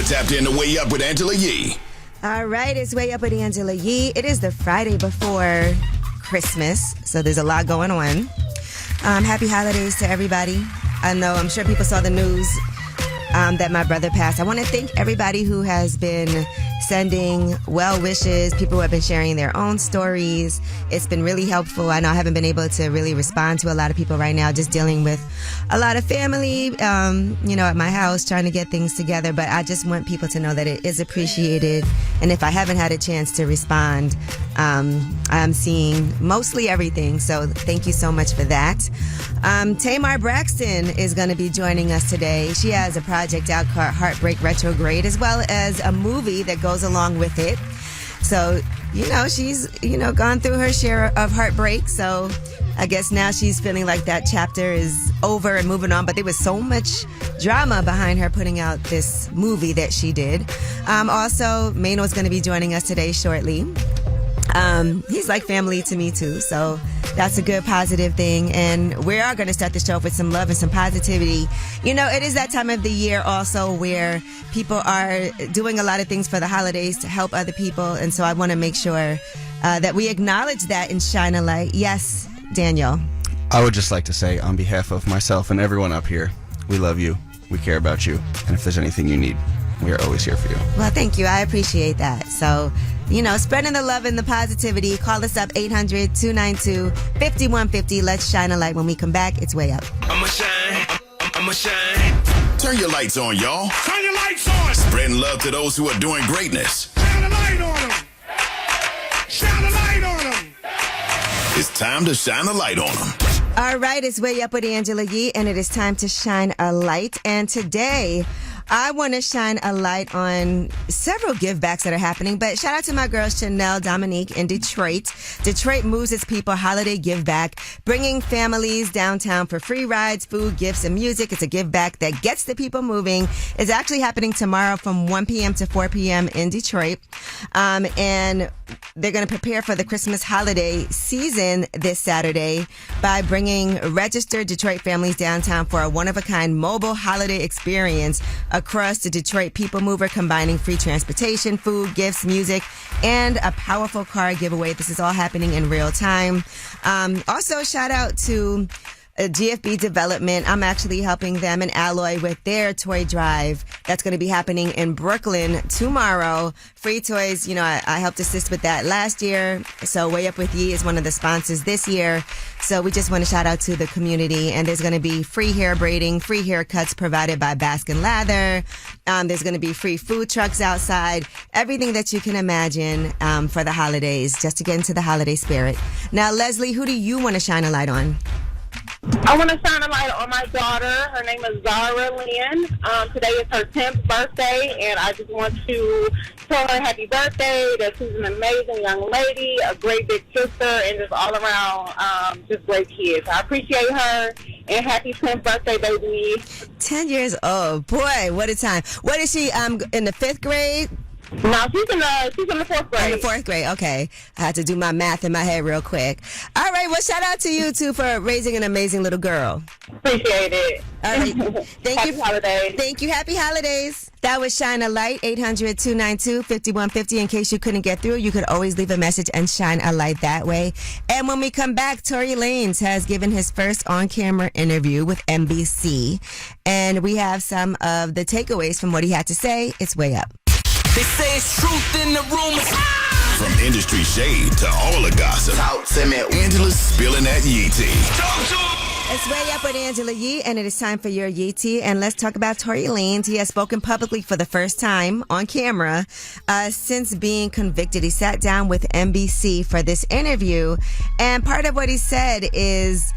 tapped in to Way Up with Angela Yee. All right, it's Way Up with Angela Yee. It is the Friday before Christmas, so there's a lot going on. Happy holidays to everybody. I'm sure people saw the news that my brother passed. I want to thank everybody who has been sending well wishes, people who have been sharing their own stories. It's been really helpful. I know I haven't been able to really respond to a lot of people right now, just dealing with a lot of family, at my house, trying to get things together. But I just want people to know that it is appreciated. And if I haven't had a chance to respond, I'm seeing mostly everything. So thank you so much for that. Tamar Braxton is going to be joining us today. She has a project out called Heartbreak Retrograde, as well as a movie that goes along with it. So, she's, gone through her share of heartbreak. So I guess now she's feeling like that chapter is over and moving on. But there was so much drama behind her putting out this movie that she did. Also, Mano's going to be joining us today shortly. He's like family to me too, so that's a good positive thing. And we are going to start the show with some love and some positivity. It is that time of the year also where people are doing a lot of things for the holidays to help other people, and so I want to make sure that we acknowledge that and shine a light. Yes, Daniel. I would just like to say, on behalf of myself and everyone up here, we love you, we care about you, and if there's anything you need, we are always here for you. Well, thank you. I appreciate that. So, spreading the love and the positivity. Call us up, 800-292-5150. Let's shine a light. When we come back, it's Way Up. I'ma shine. Turn your lights on, y'all. Turn your lights on. Spreading love to those who are doing greatness. Shine a light on them. Shine a light on them. It's time to shine a light on them. All right, it's Way Up with Angela Yee, and it is time to shine a light. And today, I want to shine a light on several givebacks that are happening, but shout out to my girls Chanel, Dominique in Detroit. Detroit moves its people holiday give back, bringing families downtown for free rides, food, gifts, and music. It's a give back that gets the people moving. It's actually happening tomorrow from 1 p.m. to 4 p.m. in Detroit. And they're going to prepare for the Christmas holiday season this Saturday by bringing registered Detroit families downtown for a one-of-a-kind mobile holiday experience across the Detroit People Mover, combining free transportation, food, gifts, music, and a powerful car giveaway. This is all happening in real time. Also, shout out to GFB Development. I'm actually helping them and Alloy with their toy drive that's going to be happening in Brooklyn tomorrow. Free toys, I helped assist with that last year. So Way Up With Yee is one of the sponsors this year. So we just want to shout out to the community. And there's going to be free hair braiding, free haircuts provided by Baskin Lather. There's going to be free food trucks outside. Everything that you can imagine for the holidays, just to get into the holiday spirit. Now, Leslie, who do you want to shine a light on? I want to shine a light on my daughter. Her name is Zara Lynn. Today is her 10th birthday, and I just want to tell her happy birthday, that she's an amazing young lady, a great big sister, and just all around just great kids. I appreciate her, and happy 10th birthday, baby. 10 years old. Boy, what a time. What is she, in the 5th grade? No, she's in the 4th grade. In the 4th grade, okay. I had to do my math in my head real quick. All right, well, shout out to you, too, for raising an amazing little girl. Appreciate it. All right. Thank Happy you. holidays. Thank you. Happy holidays. That was Shine a Light, 800-292-5150. In case you couldn't get through, you could always leave a message and shine a light that way. And when we come back, Tory Lanez has given his first on-camera interview with NBC. And we have some of the takeaways from what he had to say. It's Way Up. They say it's truth in the room. From industry shade to all the gossip, Talk to me. Angela's spilling that Yee tea. It's Way Up with Angela Yee, and it is time for your Yee tea. And let's talk about Tory Lanez. He has spoken publicly for the first time on camera since being convicted. He sat down with NBC for this interview, and part of what he said is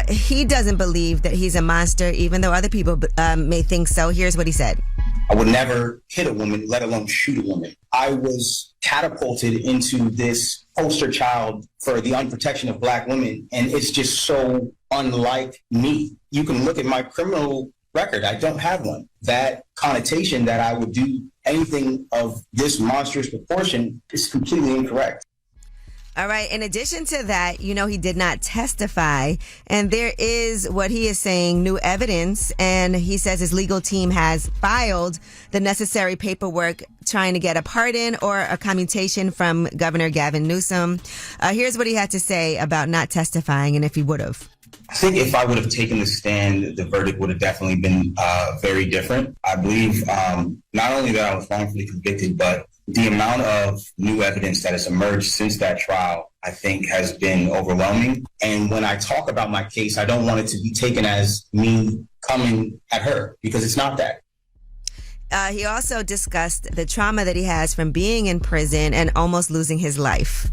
he doesn't believe that he's a monster, even though other people may think so. Here's what he said. I would never hit a woman, let alone shoot a woman. I was catapulted into this poster child for the unprotection of Black women, and it's just so unlike me. You can look at my criminal record. I don't have one. That connotation that I would do anything of this monstrous proportion is completely incorrect. All right. In addition to that, he did not testify. And there is what he is saying, new evidence. And he says his legal team has filed the necessary paperwork trying to get a pardon or a commutation from Governor Gavin Newsom. Here's what he had to say about not testifying and if he would have. I think if I would have taken the stand, the verdict would have definitely been very different. I believe not only that I was wrongfully convicted, but the amount of new evidence that has emerged since that trial, I think, has been overwhelming. And when I talk about my case, I don't want it to be taken as me coming at her, because it's not that. He also discussed the trauma that he has from being in prison and almost losing his life.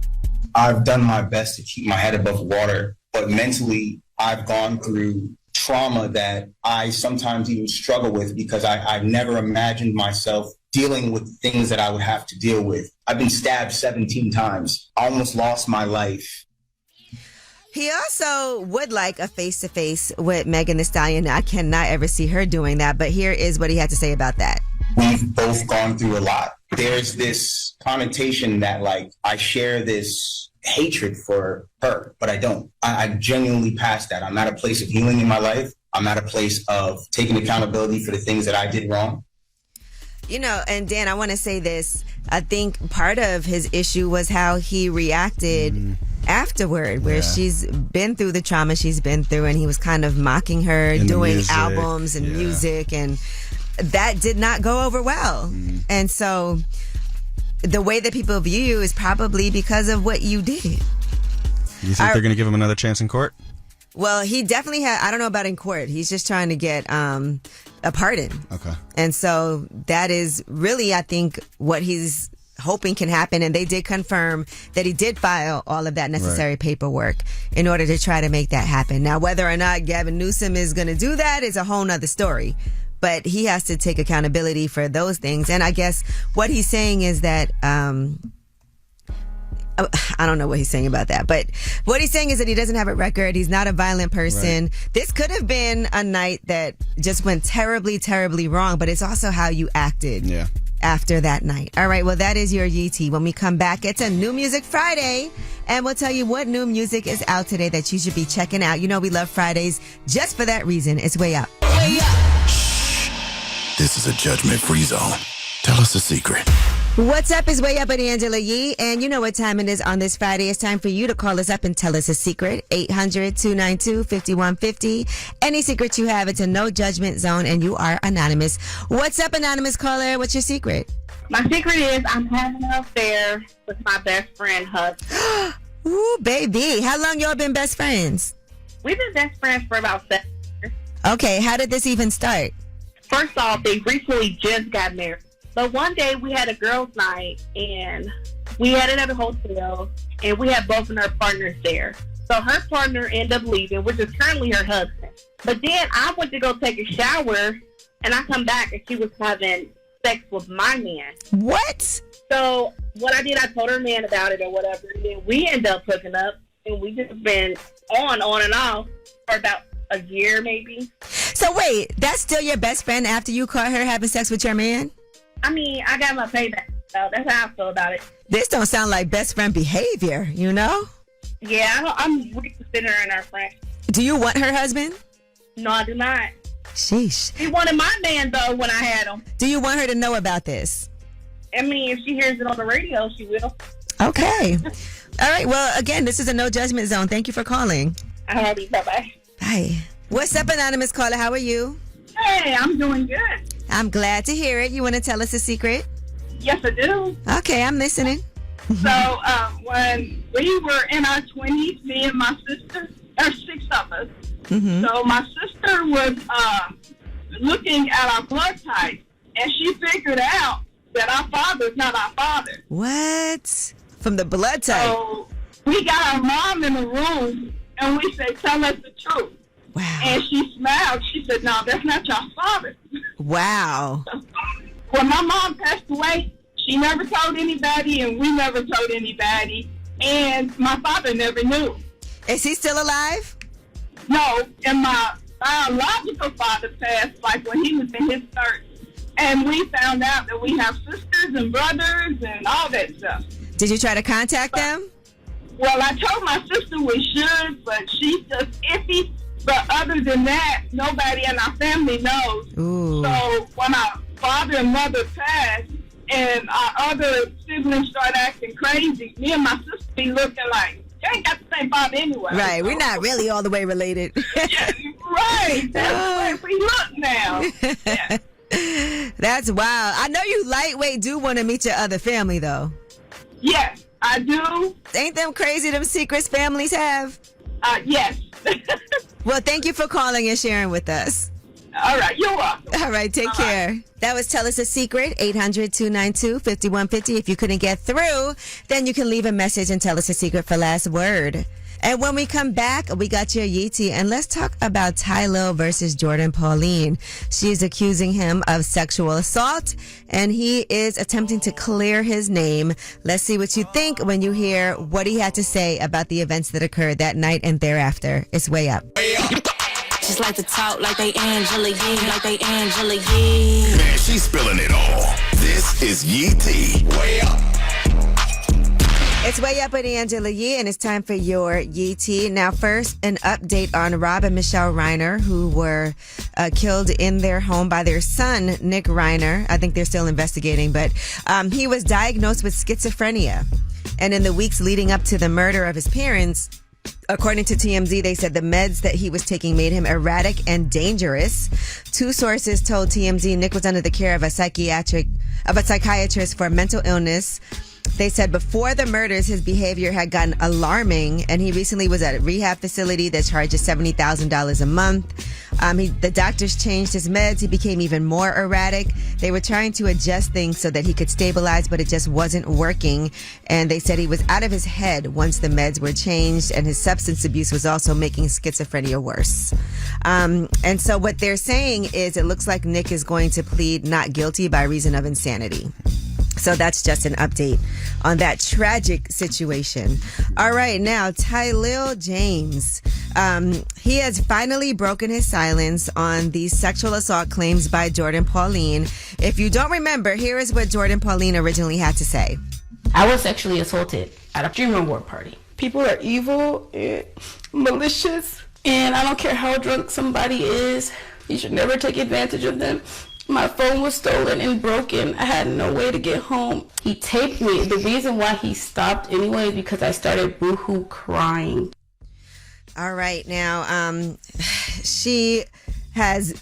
I've done my best to keep my head above water, but mentally, I've gone through trauma that I sometimes even struggle with because I've never imagined myself dealing with things that I would have to deal with. I've been stabbed 17 times. I almost lost my life. He also would like a face-to-face with Megan Thee Stallion. I cannot ever see her doing that, but here is what he had to say about that. We've both gone through a lot. There's this connotation that, I share this hatred for her, but I don't. I genuinely passed that. I'm at a place of healing in my life. I'm at a place of taking accountability for the things that I did wrong. And Dan, I want to say this. I think part of his issue was how he reacted afterward, where she's been through the trauma she's been through, and he was kind of mocking her, doing albums and music, and that did not go over well. And so the way that people view you is probably because of what you did. You think they're going to give him another chance in court? Well, he definitely had, I don't know about in court. He's just trying to get a pardon. Okay. And so that is really, I think, what he's hoping can happen. And they did confirm that he did file all of that necessary paperwork in order to try to make that happen. Now, whether or not Gavin Newsom is going to do that is a whole nother story. But he has to take accountability for those things. And I guess what he's saying is that, I don't know what he's saying about that, but what he's saying is that he doesn't have a record. He's not a violent person. Right. This could have been a night that just went terribly, terribly wrong, but it's also how you acted after that night. All right, well, that is your YT. When we come back, it's a New Music Friday, and we'll tell you what new music is out today that you should be checking out. You know we love Fridays just for that reason. It's Way Up. Way up. This is a judgment-free zone. Tell us a secret. What's up is Way Up with Angela Yee, and you know what time it is on this Friday. It's time for you to call us up and tell us a secret. 800-292-5150. Any secret you have, it's a no judgment zone, and you are anonymous. What's up, anonymous caller? What's your secret? My secret is I'm having an affair with my best friend, husband. Ooh, baby. How long y'all been best friends? We've been best friends for about 7 years. Okay, how did this even start? First off, they recently just got married. But one day we had a girls' night, and we had it at a hotel, and we had both of our partners there. So her partner ended up leaving, which is currently her husband. But then I went to go take a shower, and I come back, and she was having sex with my man. What? So what I did, I told her man about it or whatever, and then we ended up hooking up, and we just been on and off for about a year maybe. So wait, that's still your best friend after you caught her having sex with your man? I mean, I got my payback, so that's how I feel about it. This don't sound like best friend behavior, you know? Yeah, I'm reconsidering our friendship. Do you want her husband? No, I do not. Sheesh. He wanted my man, though, when I had him. Do you want her to know about this? I mean, if she hears it on the radio, she will. Okay. All right, well, again, this is a no judgment zone. Thank you for calling. Alrighty, bye-bye. Bye. What's up, anonymous caller? How are you? Hey, I'm doing good. I'm glad to hear it. You want to tell us a secret? Yes, I do. Okay, I'm listening. So, when we were in our 20s, me and my sister, there's 6 of us. Mm-hmm. So my sister was looking at our blood type, and she figured out that our father's not our father. What? From the blood type? So we got our mom in the room, and we said, tell us the truth. Wow. And she smiled. She said, no, that's not your father. Wow. When my mom passed away, she never told anybody, and we never told anybody. And my father never knew. Is he still alive? No, and my biological father passed like when he was in his 30s. And we found out that we have sisters and brothers and all that stuff. Did you try to contact them? Well, I told my sister we should, but she's just iffy. But other than that, nobody in our family knows. Ooh. So when our father and mother passed and our other siblings started acting crazy, me and my sister be looking like, you ain't got the same father anyway. Right, we're not really all the way related. Yeah, right. That's the way we look now. Yeah. That's wild. I know you lightweight do want to meet your other family, though. Yes, I do. Ain't them crazy, them secrets families have? Yes. Well, thank you for calling and sharing with us. All right, you're welcome. All right, take care. That was Tell Us a Secret, 800-292-5150. If you couldn't get through, then you can leave a message and tell us a secret for last word. And when we come back, we got your Yeetie, and let's talk about Tylo versus Jordan Pauline. She is accusing him of sexual assault, and he is attempting to clear his name. Let's see what you think when you hear what he had to say about the events that occurred that night and thereafter. It's Way Up. Just like to talk like they Angela Yee, like they Angela Yee. Man, she's spilling it all. This is Yeetie. Way Up. It's Way Up with Angela Yee, and it's time for your Yeetie. Now, first, an update on Rob and Michelle Reiner, who were killed in their home by their son, Nick Reiner. I think they're still investigating, but he was diagnosed with schizophrenia. And in the weeks leading up to the murder of his parents, according to TMZ, they said the meds that he was taking made him erratic and dangerous. Two sources told TMZ Nick was under the care of a psychiatrist for mental illness. They said before the murders, his behavior had gotten alarming, and he recently was at a rehab facility that charges $70,000 a month. The doctors changed his meds. He became even more erratic. They were trying to adjust things so that he could stabilize, but it just wasn't working. And they said he was out of his head once the meds were changed, and his substance abuse was also making schizophrenia worse. And so what they're saying is it looks like Nick is going to plead not guilty by reason of insanity. So that's just an update on that tragic situation. All right, now, Tylo James. He has finally broken his silence on the sexual assault claims by Jordan Pauline. If you don't remember, here is what Jordan Pauline originally had to say. I was sexually assaulted at a Dream Reward party. People are evil and malicious, and I don't care how drunk somebody is. You should never take advantage of them. My phone was stolen and broken. I had no way to get home. He taped me. The reason why he stopped anyway is because I started boohoo crying. All right. Now, she has,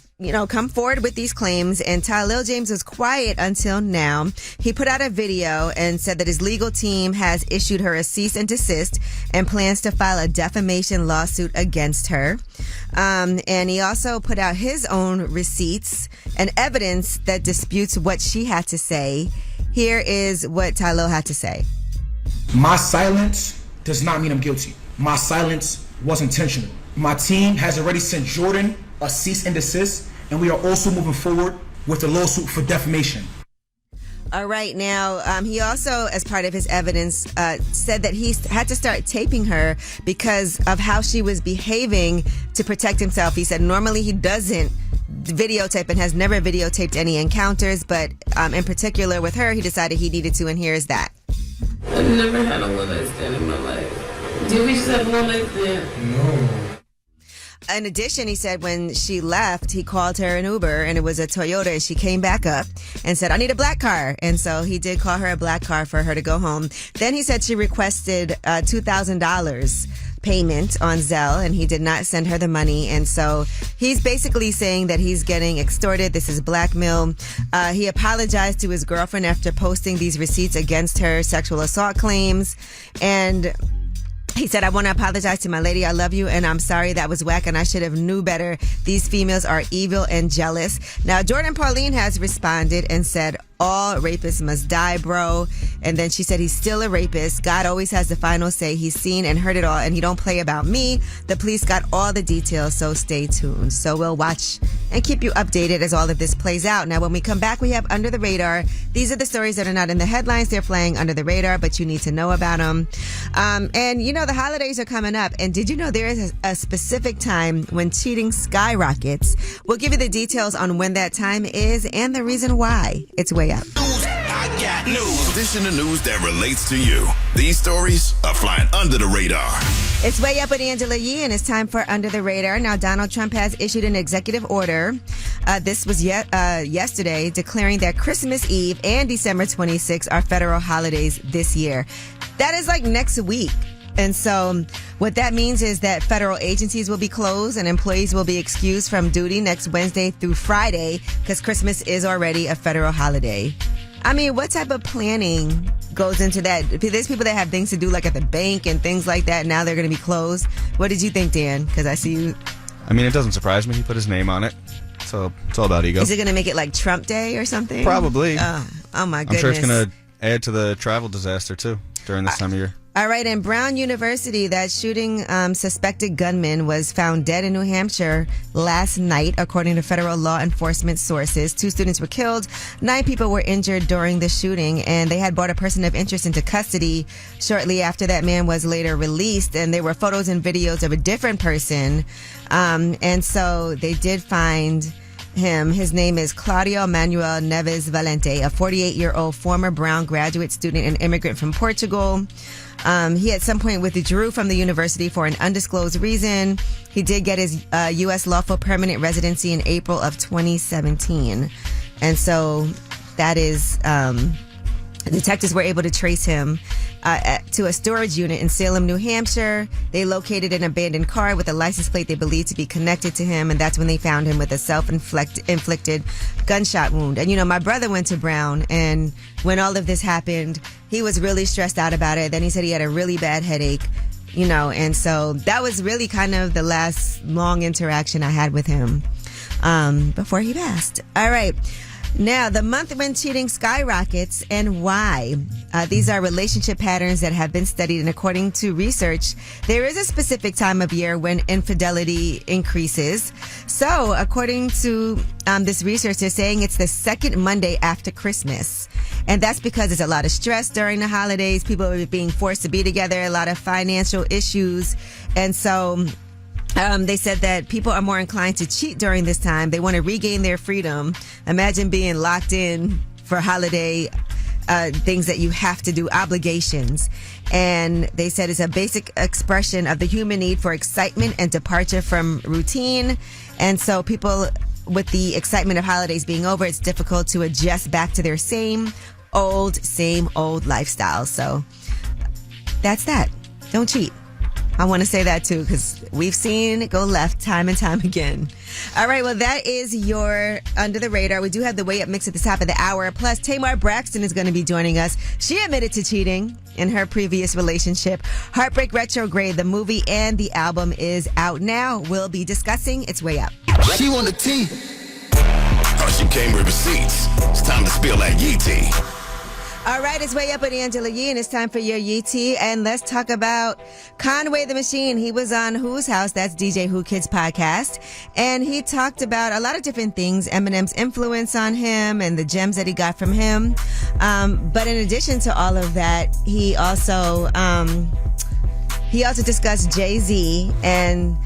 come forward with these claims, and Tylo James was quiet until now. He put out a video and said that his legal team has issued her a cease and desist and plans to file a defamation lawsuit against her. And he also put out his own receipts and evidence that disputes what she had to say. Here is what Tylo had to say. My silence does not mean I'm guilty. My silence was intentional. My team has already sent Jordan a cease and desist, and we are also moving forward with a lawsuit for defamation. All right. Now, he also, as part of his evidence, said that he had to start taping her because of how she was behaving to protect himself. He said normally he doesn't videotape and has never videotaped any encounters, but in particular with her, he decided he needed to, and here is that. I've never had a one-night stand in my life. Did we just have one night stand? No. In addition, he said when she left, he called her an Uber, and it was a Toyota, and she came back up and said, I need a black car. And so he did call her a black car for her to go home. Then he said she requested $2,000 payment on Zelle, and he did not send her the money. And so he's basically saying that he's getting extorted. This is blackmail. He apologized to his girlfriend after posting these receipts against her sexual assault claims. And he said, I want to apologize to my lady. I love you, and I'm sorry that was whack, and I should have knew better. These females are evil and jealous. Now, Jordan Pauline has responded and said, all rapists must die, bro. And then she said, he's still a rapist. God always has the final say. He's seen and heard it all, and he don't play about me. The police got all the details, so stay tuned. So we'll watch and keep you updated as all of this plays out. Now, when we come back, we have Under the Radar. These are the stories that are not in the headlines. They're flying under the radar, but you need to know about them. And, the holidays are coming up. And did you know there is a specific time when cheating skyrockets? We'll give you the details on when that time is and the reason why. It's Way Up. I got Hot news. This in the news that relates to you. These stories are flying under the radar. It's Way Up with Angela Yee, and it's time for Under the Radar. Now, Donald Trump has issued an executive order. This was yesterday, declaring that Christmas Eve and December 26th are federal holidays this year. That is like next week. And so what that means is that federal agencies will be closed and employees will be excused from duty next Wednesday through Friday because Christmas is already a federal holiday. I mean, what type of planning goes into that? There's people that have things to do like at the bank and things like that. Now they're going to be closed. What did you think, Dan? Because I see you. I mean, it doesn't surprise me. He put his name on it. So it's all about ego. Is it going to make it like Trump Day or something? Probably. Oh my goodness. I'm sure it's going to add to the travel disaster, too, during this time of year. All right, in Brown University, that shooting suspected gunman was found dead in New Hampshire last night, according to federal law enforcement sources. 2 students were killed, 9 people were injured during the shooting, and they had brought a person of interest into custody shortly after that man was later released. And there were photos and videos of a different person, and so they did find him. His name is Claudio Manuel Neves Valente, a 48-year-old former Brown graduate student and immigrant from Portugal. He at some point withdrew from the university for an undisclosed reason. He did get his U.S. lawful permanent residency in April of 2017. And so that is, detectives were able to trace him to a storage unit in Salem, New Hampshire. They located an abandoned car with a license plate they believed to be connected to him, and that's when they found him with a self-inflicted gunshot wound. And, you know, my brother went to Brown, and when all of this happened, he was really stressed out about it. Then he said he had a really bad headache, you know, and so that was really kind of the last long interaction I had with him before he passed. All right. Now, the month when cheating skyrockets and why. These are relationship patterns that have been studied, and according to research, there is a specific time of year when infidelity increases. So, according to this research, they're saying it's the second Monday after Christmas. And that's because there's a lot of stress during the holidays. People are being forced to be together, a lot of financial issues. And so they said that people are more inclined to cheat during this time. They want to regain their freedom. Imagine being locked in for holiday things that you have to do, obligations. And they said it's a basic expression of the human need for excitement and departure from routine. And so people, with the excitement of holidays being over, it's difficult to adjust back to their same old lifestyle. So that's that. Don't cheat. I want to say that too, because we've seen it go left time and time again. All right, well, that is your Under the Radar. We do have the Way Up mix at the top of the hour. Plus, Tamar Braxton is going to be joining us. She admitted to cheating in her previous relationship. Heartbreak Retrograde, the movie and the album is out now. We'll be discussing It's Way Up. She want the tea. Oh, she came with receipts. It's time to spill that yee tea. All right, it's Way Up with Angela Yee, and it's time for your Yee Tea. And let's talk about Conway the Machine. He was on Who's House, that's DJ Who Kids podcast, and he talked about a lot of different things, Eminem's influence on him and the gems that he got from him. But in addition to all of that, he also discussed Jay-Z and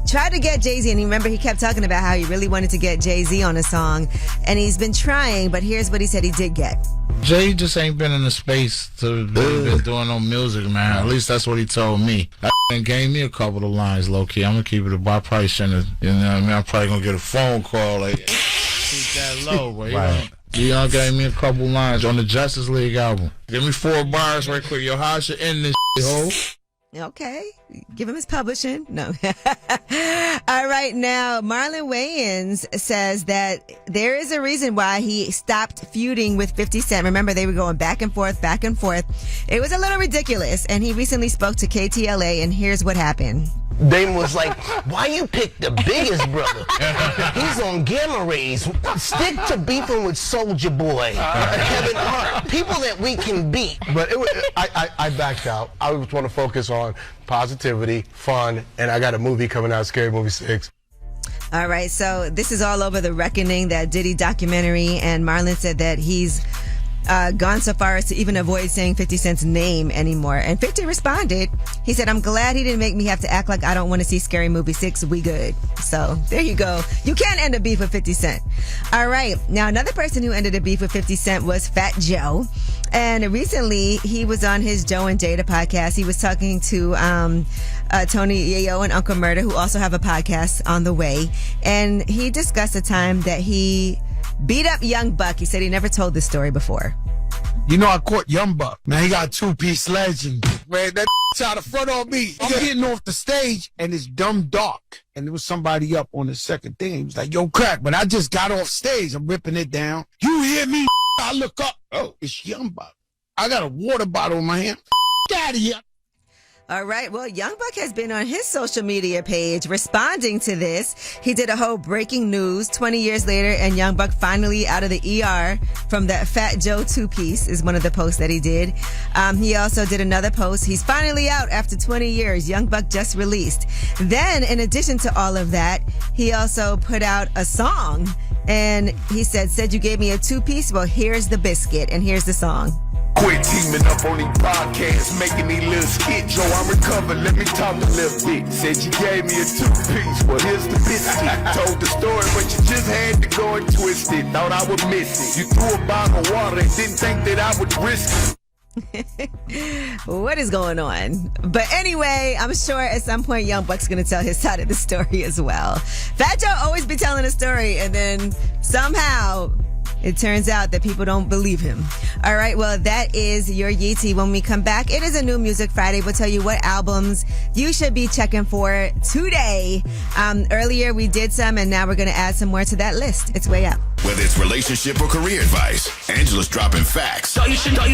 tried to get Jay-Z, and remember he kept talking about how he really wanted to get Jay-Z on a song, and he's been trying, but here's what he said he did get. Jay just ain't been in the space to been doing no music, man. At least that's what he told me. That gave me a couple of lines, low-key. I'm gonna keep it a bar price, you know what I mean? I'm probably gonna get a phone call like, keep that low, but you know, gave me a couple lines on the Justice League album. Give me 4 bars right quick. Yo, how I should end this ho? Okay. Give him his publishing. No. All right. Now, Marlon Wayans says that there is a reason why he stopped feuding with 50 Cent. Remember, they were going back and forth. It was a little ridiculous. And he recently spoke to KTLA, and here's what happened. Damon was like, why you pick the biggest brother? He's on gamma rays. Stick to beefing with Soulja Boy, Kevin Hart, people that we can beat. But I backed out. I just want to focus on positivity, fun, and I got a movie coming out, Scary Movie 6. All right, so this is all over The Reckoning, that Diddy documentary, and Marlon said that he's gone so far as to even avoid saying 50 Cent's name anymore. And 50 responded. He said, I'm glad he didn't make me have to act like I don't want to see Scary Movie 6. We good. So there you go. You can end a beef with 50 Cent. All right. Now, another person who ended a beef with 50 Cent was Fat Joe. And recently, he was on his Joe and Jada podcast. He was talking to Tony Yayo and Uncle Murder, who also have a podcast on the way. And he discussed a time that he beat up Young Buck. He said he never told this story before. You know, I caught Young Buck. Man, he got a two-piece legend. Man, that shot a front on me. I'm getting off the stage, and it's dumb dark. And there was somebody up on the second thing. He was like, yo, crack, but I just got off stage. I'm ripping it down. You hear me? I look up. Oh, it's Young Buck. I got a water bottle in my hand. Out of here. All right. Well, Young Buck has been on his social media page responding to this. He did a whole breaking news 20 years later, and Young Buck finally out of the ER from that Fat Joe two-piece is one of the posts that he did. He also did another post. He's finally out after 20 years. Young Buck just released. Then, in addition to all of that, he also put out a song, and he said you gave me a two-piece? Well, here's the biscuit, and here's the song. Quit teaming up on these podcasts, making these little skits. Yo, I'm recovered, let me talk a little bit. Said you gave me a two-piece, well, here's the biscuit. Told the story, but you just had to go and twist it. Thought I would miss it. You threw a bottle of water and didn't think that I would risk it. What is going on? But anyway, I'm sure at some point Young Buck's going to tell his side of the story as well. Fat Joe always be telling a story, and then somehow it turns out that people don't believe him. All right, well, that is your Yeetie. When we come back, it is a new Music Friday. We'll tell you what albums you should be checking for today. Earlier we did some, and now we're going to add some more to that list. It's way up. Whether it's relationship or career advice, Angela's dropping facts. So you should know.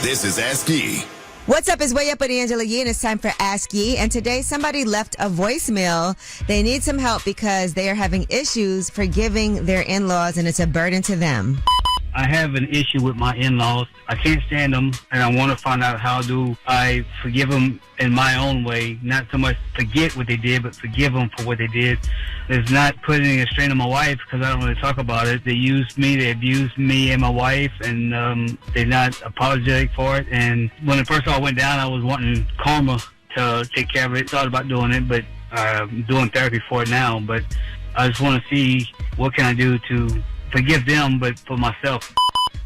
This is Ask Yee. What's up? It's Way Up with Angela Yee, and it's time for Ask Yee. And today somebody left a voicemail. They need some help because they are having issues forgiving their in-laws, and it's a burden to them. I have an issue with my in-laws. I can't stand them, and I want to find out how do I forgive them in my own way. Not so much forget what they did, but forgive them for what they did. It's not putting a strain on my wife because I don't really talk about it. They used me, they abused me and my wife, and they're not apologetic for it. And when it first all went down, I was wanting karma to take care of it. Thought about doing it, but I'm doing therapy for it now. But I just want to see what can I do to forgive them, but for myself.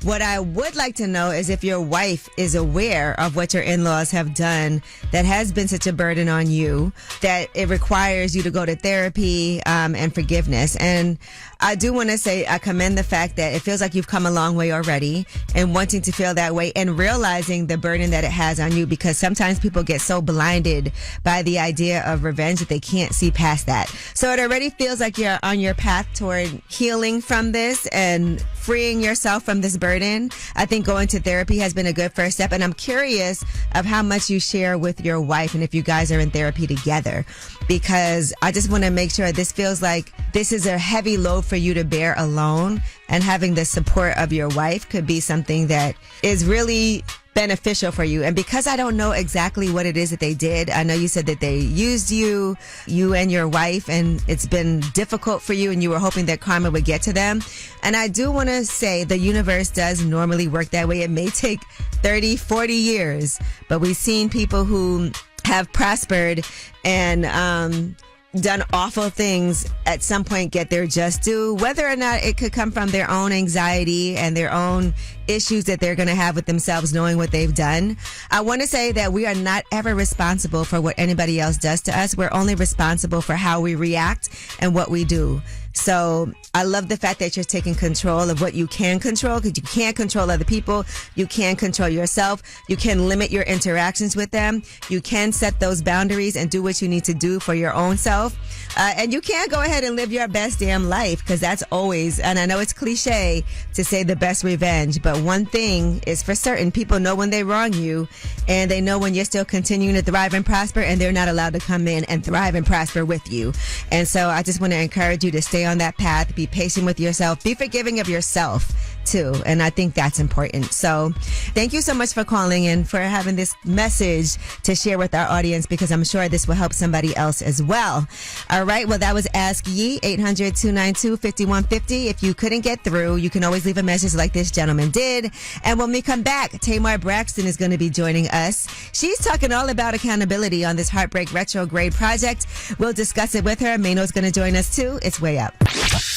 What I would like to know is if your wife is aware of what your in-laws have done that has been such a burden on you that it requires you to go to therapy and forgiveness. And I do want to say I commend the fact that it feels like you've come a long way already and wanting to feel that way and realizing the burden that it has on you, because sometimes people get so blinded by the idea of revenge that they can't see past that. So it already feels like you're on your path toward healing from this and freeing yourself from this burden. I think going to therapy has been a good first step, and I'm curious of how much you share with your wife and if you guys are in therapy together, because I just want to make sure this feels like this is a heavy load for you to bear alone, and having the support of your wife could be something that is really beneficial for you. And because I don't know exactly what it is that they did, I know you said that they used you and your wife, and it's been difficult for you and you were hoping that karma would get to them. And I do want to say the universe does normally work that way. It may take 30, 40 years, but we've seen people who have prospered and done awful things at some point get their just due, whether or not it could come from their own anxiety and their own issues that they're going to have with themselves knowing what they've done. I want to say that we are not ever responsible for what anybody else does to us. We're only responsible for how we react and what we do. So I love the fact that you're taking control of what you can control, because you can't control other people. You can control yourself. You can limit your interactions with them. You can set those boundaries and do what you need to do for your own self. And you can go ahead and live your best damn life, because that's always, and I know it's cliche to say the best revenge, but one thing is for certain: people know when they wrong you, and they know when you're still continuing to thrive and prosper, and they're not allowed to come in and thrive and prosper with you. And so I just want to encourage you to stay on that path, be patient with yourself, be forgiving of yourself too. And I think that's important. So thank you so much for calling and for having this message to share with our audience, because I'm sure this will help somebody else as well. All right. Well, that was Ask Ye, 800-292-5150. If you couldn't get through, you can always leave a message like this gentleman did. And when we come back, Tamar Braxton is going to be joining us. She's talking all about accountability on this Heartbreak Retrograde project. We'll discuss it with her. Mano's going to join us too. It's Way Up.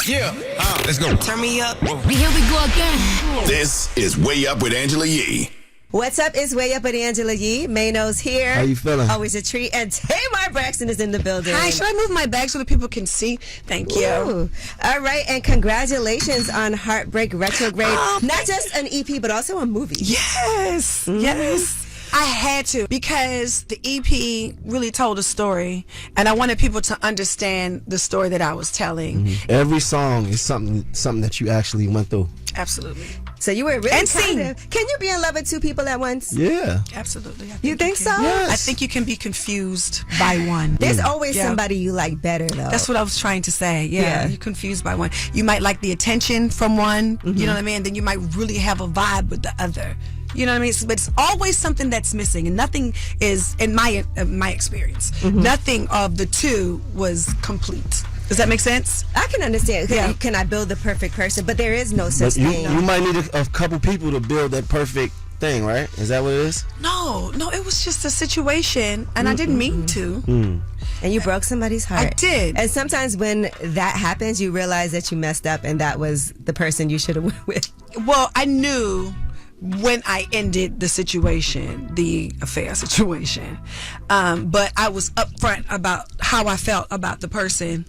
Yeah, let's go. Turn me up. Here we go again. This is Way Up with Angela Yee. What's up? It's Way Up with Angela Yee. Mano's here. How you feeling? Always a treat. And Tamar Braxton is in the building. Hi, should I move my bag so that people can see? Thank you. Ooh. All right, and congratulations on Heartbreak Retrograde. Not just an EP, but also a movie. Yes, yes. I had to, because the EP really told a story, and I wanted people to understand the story that I was telling. Every song is something that you actually went through. Absolutely. So you were really And kind sing. of. Can you be in love with two people at once? Yeah. Absolutely. You think so? I think you can be confused by one. There's always somebody you like better, though. That's what I was trying to say. Yeah, you're confused by one. You might like the attention from one, you know what I mean? Then you might really have a vibe with the other. You know what I mean? But it's always something that's missing, and nothing is, in my experience, nothing of the two was complete. Does that make sense? I can understand. Can I build the perfect person? But there is no such thing. You might need a couple people to build that perfect thing, right? Is that what it is? No, it was just a situation, and I didn't mean to. And you broke somebody's heart. I did. And sometimes when that happens, you realize that you messed up, and that was the person you should have went with. Well, I knew when I ended the situation, the affair situation, but I was upfront about how I felt about the person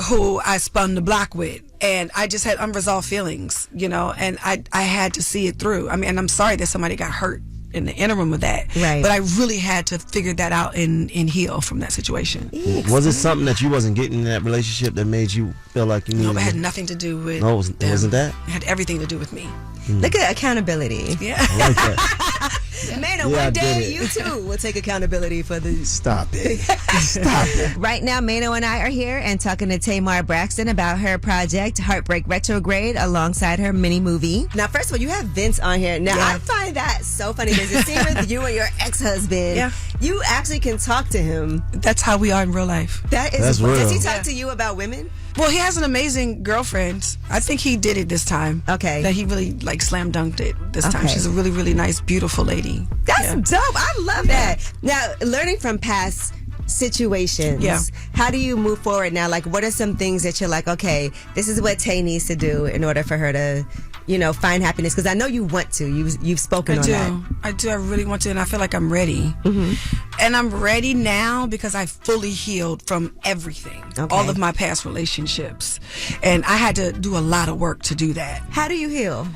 who I spun the block with, and I just had unresolved feelings, you know, and I had to see it through. I mean, and I'm sorry that somebody got hurt in the interim of that, right? But I really had to figure that out and heal from that situation. Was it something that you wasn't getting in that relationship that made you feel like you needed? No, it had nothing to do with. No, it wasn't that. It had everything to do with me. Look at accountability. Yeah. I like that. Man, Yeah, I one did day it. you too will take accountability for the. Stop it. Stop it. Right now, Mano and I are here and talking to Tamar Braxton about her project, Heartbreak Retrograde, alongside her mini movie. Now, first of all, you have Vince on here. Now, I find that so funny. There's a scene with you and your ex-husband. Yeah. You actually can talk to him. That's how we are in real life. That's real. Does he talk to you about women? Well, he has an amazing girlfriend. I think he did it this time. Okay. That he really like slam dunked it this time. Okay. She's a really, really nice, beautiful lady. That's dope. I love that. Now, learning from past situations, how do you move forward now? Like, what are some things that you're like, okay, this is what Tay needs to do in order for her to, you know, find happiness? Because I know you want to. You've spoken on that. I do. I really want to, and I feel like I'm ready. And I'm ready now because I fully healed from everything, all of my past relationships, and I had to do a lot of work to do that. How do you heal?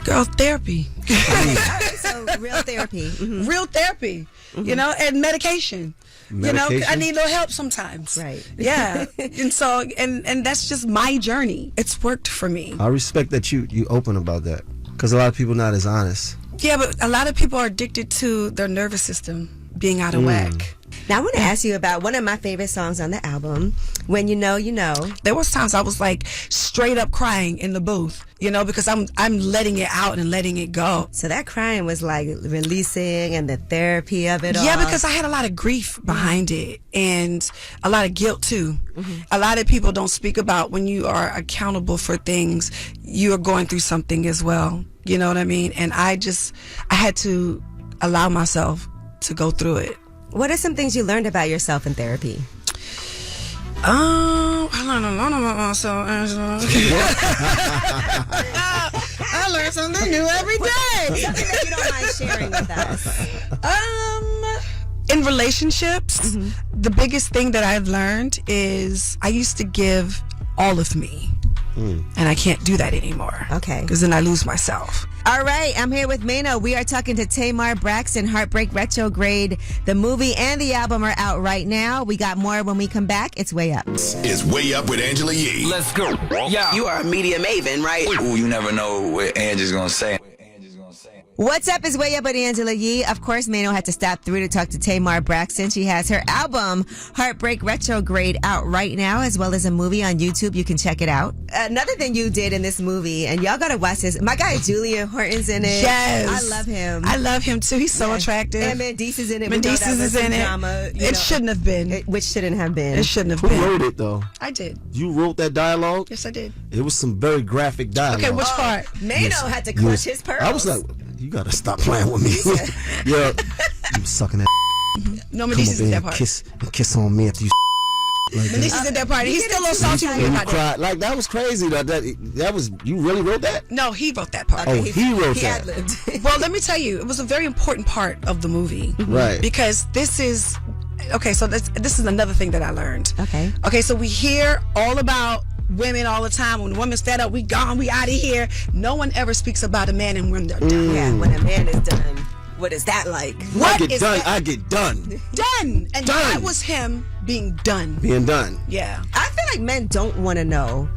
Girl, therapy. So real therapy. Real therapy. You know, and medication. You know, I need a little help sometimes. Right. Yeah. And so, and that's just my journey. It's worked for me. I respect that you open about that, because a lot of people not as honest. Yeah, but a lot of people are addicted to their nervous system being out of whack. Now, I want to ask you about one of my favorite songs on the album, When You Know, You Know. There was times I was like straight up crying in the booth, you know, because I'm letting it out and letting it go. So that crying was like releasing and the therapy of it all. Yeah, because I had a lot of grief behind it and a lot of guilt too. A lot of people don't speak about when you are accountable for things, you are going through something as well. You know what I mean? And I had to allow myself to go through it. What are some things you learned about yourself in therapy? I learned a lot about myself, Angela. I learn something new every day. Something that you don't mind sharing with us. In relationships, the biggest thing that I've learned is I used to give all of me. And I can't do that anymore. Okay. Because then I lose myself. All right, I'm here with Mano. We are talking to Tamar Braxton, Heartbreak Retrograde. The movie and the album are out right now. We got more when we come back. It's Way Up. It's Way Up with Angela Yee. Let's go. Yeah. You are a media maven, right? Ooh, you never know what Angie's gonna say. What's up is Way Up with Angela Yee. Of course, Mano had to stop through to talk to Tamar Braxton. She has her album, Heartbreak Retrograde, out right now, as well as a movie on YouTube. You can check it out. Another thing you did in this movie, and y'all gotta watch this. My guy Julia Horton's in it. Yes. I love him. I love him too. He's so attractive. And Mendices is in it. Mendices is in it. Drama, it shouldn't have been. Which shouldn't have been. It shouldn't have Who been. wrote it though? I did. You wrote that dialogue? Yes, I did. It was some very graphic dialogue. Okay, which part? Mano had to clutch his pearls. I was like, you gotta stop playing with me. Yeah, you sucking that. No, Come Mendices up in in that and part. kiss on me after you. Like Mendices in that part. He's still a little salty with me and you about it. cried. Like that was crazy. That was, you really wrote that? No, he wrote that part. Oh, he wrote that. ad-libbed. Well, let me tell you, it was a very important part of the movie. Right. Because this is, okay, so this is another thing that I learned. Okay, so we hear all about women all the time. When the woman's fed up, we gone, we out of here. No one ever speaks about a man and when they're done. Yeah, when a man is done, what is that like? What I get is done. that? I get done. Done. And Done. that was him being done. Being done. Yeah. I feel like men don't want to know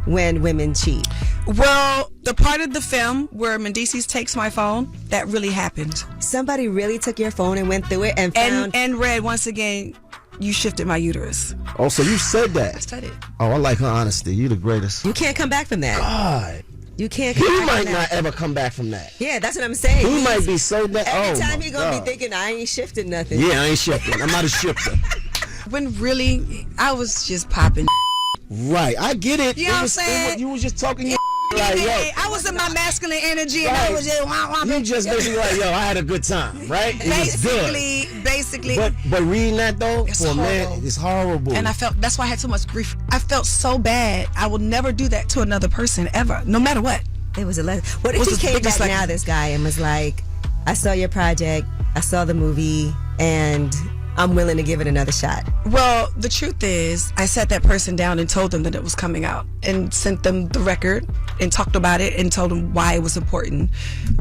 when women cheat. Well, the part of the film where Mendices takes my phone, that really happened. Somebody really took your phone and went through it and found... And read, once again, you shifted my uterus. Oh, so you said that? I said it. Oh, I like her honesty. You the greatest. You can't come back from that. God. You can't He come back might from not that. ever come back from that. Yeah, that's what I'm saying. He might be so bad. Every Oh, time my he gonna God. be thinking, I ain't shifted nothing. Yeah, I ain't shifting. I'm not a shifter. When really, I was just popping. Right. I get it. You know what I'm saying? You was just talking your like, yo. I was in my masculine energy and I Right. was just wah. You just basically like, yo, I had a good time, right? It was good. Basically. But reading that though, It's for a man, horrible. it's horrible. And I felt, that's why I had so much grief. I felt so bad. I will never do that to another person ever, no matter what. It was a lesson. What if he came back now, this guy, and was like, I saw your project, I saw the movie, and I'm willing to give it another shot? Well, the truth is, I sat that person down and told them that it was coming out and sent them the record and talked about it and told them why it was important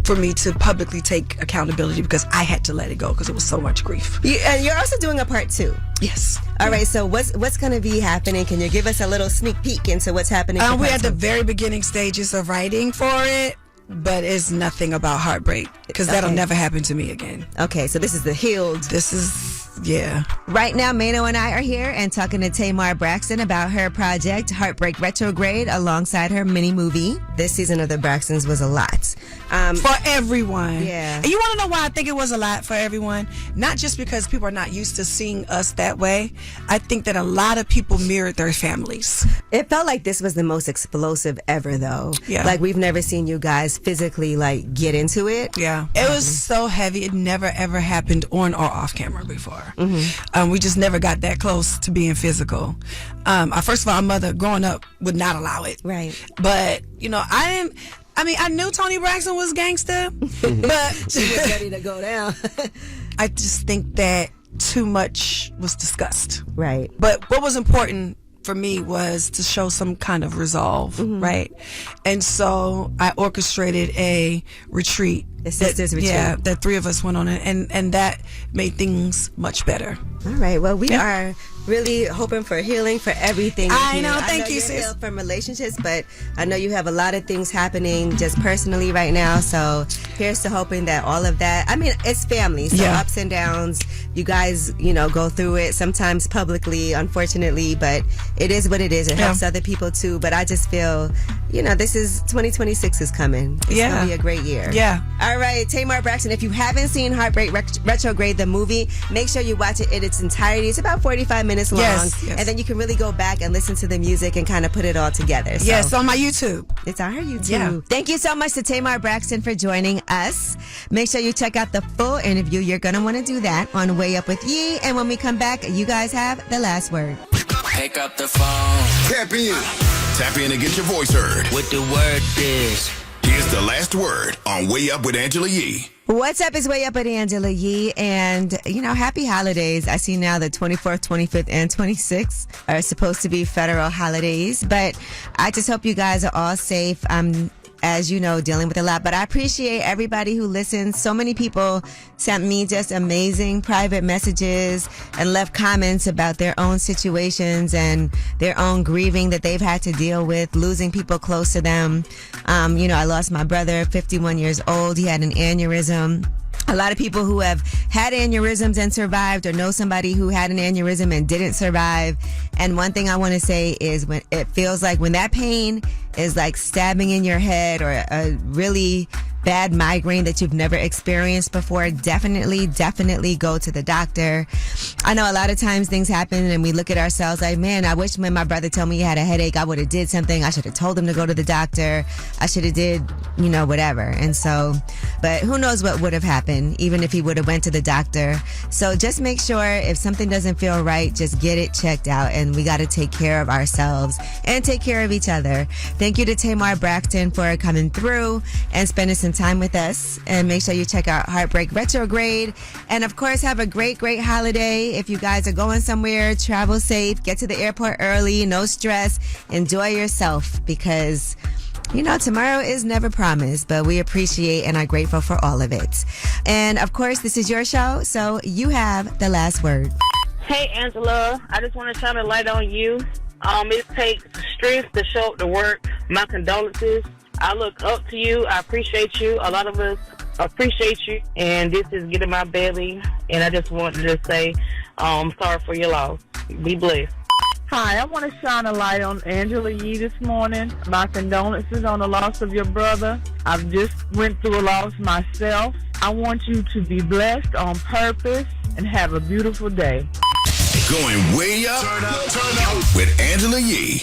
for me to publicly take accountability because I had to let it go because it was so much grief. And you're also doing a part 2. Yes. All right, so what's going to be happening? Can you give us a little sneak peek into what's happening? for We're part at the 2? very beginning stages of writing for it, but it's nothing about heartbreak because that'll Okay. never happen to me again. Okay, so this is the healed. This is, yeah. Right now, Mano and I are here and talking to Tamar Braxton about her project, Heartbreak Retrograde, alongside her mini movie. This season of the Braxtons was a lot. For everyone. Yeah. And you want to know why I think it was a lot for everyone? Not just because people are not used to seeing us that way. I think that a lot of people mirrored their families. It felt like this was the most explosive ever, though. Yeah. Like, we've never seen you guys physically, like, get into it. Yeah. It was so heavy. It never, ever happened on or off camera before. We just never got that close to being physical. First of all, our mother, growing up, would not allow it. Right. But, you know, I knew Tony Braxton was gangster, but She was ready to go down. I just think that too much was discussed. Right. But what was important for me was to show some kind of resolve, right? And so I orchestrated a retreat. The sisters retreat. Yeah, that 3 of us went on it, and that made things much better. All right. Well, we are really hoping for healing for everything. I here. know. Thank you, you're sis. healed from relationships, but I know you have a lot of things happening just personally right now. So here's to hoping that all of that. I mean, it's family, so Yeah. ups and downs. You guys, go through it sometimes publicly, unfortunately, but it is what it is. It helps other people too. But I just feel, this is 2026 is coming. It's gonna be a great year. Yeah. All right, Tamar Braxton, if you haven't seen Heartbreak Retrograde, the movie, make sure you watch it in its entirety. It's about 45 minutes long. Yes. And then you can really go back and listen to the music and kind of put it all together. So Yes, on my YouTube. it's on her YouTube. Yeah. Thank you so much to Tamar Braxton for joining us. Make sure you check out the full interview. You're going to want to do that on Way Up with Yee. And when we come back, you guys have the last word. Pick up the phone. Tap in. Tap in and get your voice heard. What the word is. Here's the last word on Way Up with Angela Yee. What's up is Way Up with Angela Yee, and happy holidays. I see now the 24th, 25th, and 26th are supposed to be federal holidays, but I just hope you guys are all safe. as you know, dealing with a lot. But I appreciate everybody who listens. So many people sent me just amazing private messages and left comments about their own situations and their own grieving that they've had to deal with, losing people close to them. I lost my brother, 51 years old. He had an aneurysm. A lot of people who have had aneurysms and survived, or know somebody who had an aneurysm and didn't survive. And one thing I want to say is, when it feels like when that pain is like stabbing in your head, or a really bad migraine that you've never experienced before, definitely go to the doctor. I know a lot of times things happen and we look at ourselves like, man, I wish when my brother told me he had a headache, I would have did something. I should have told him to go to the doctor. I should have did, whatever. And so, but who knows what would have happened, even if he would have went to the doctor. So just make sure if something doesn't feel right, just get it checked out. And we got to take care of ourselves and take care of each other. Thank you to Tamar Braxton for coming through and spending some time with us. And make sure you check out Heartbreak Retrograde. And of course, have a great holiday. If you guys are going somewhere, travel safe, get to the airport early, no stress, enjoy yourself, because tomorrow is never promised, but we appreciate and are grateful for all of it. And of course, this is your show, so you have the last word. Hey, Angela, I just want to shine a light on you. It takes strength to show up to work. My condolences. I look up to you. I appreciate you. A lot of us appreciate you. And this is getting my belly. And I just wanted to say, sorry for your loss. Be blessed. Hi, I want to shine a light on Angela Yee this morning. My condolences on the loss of your brother. I've just went through a loss myself. I want you to be blessed on purpose and have a beautiful day. Going way up, turn up with Angela Yee.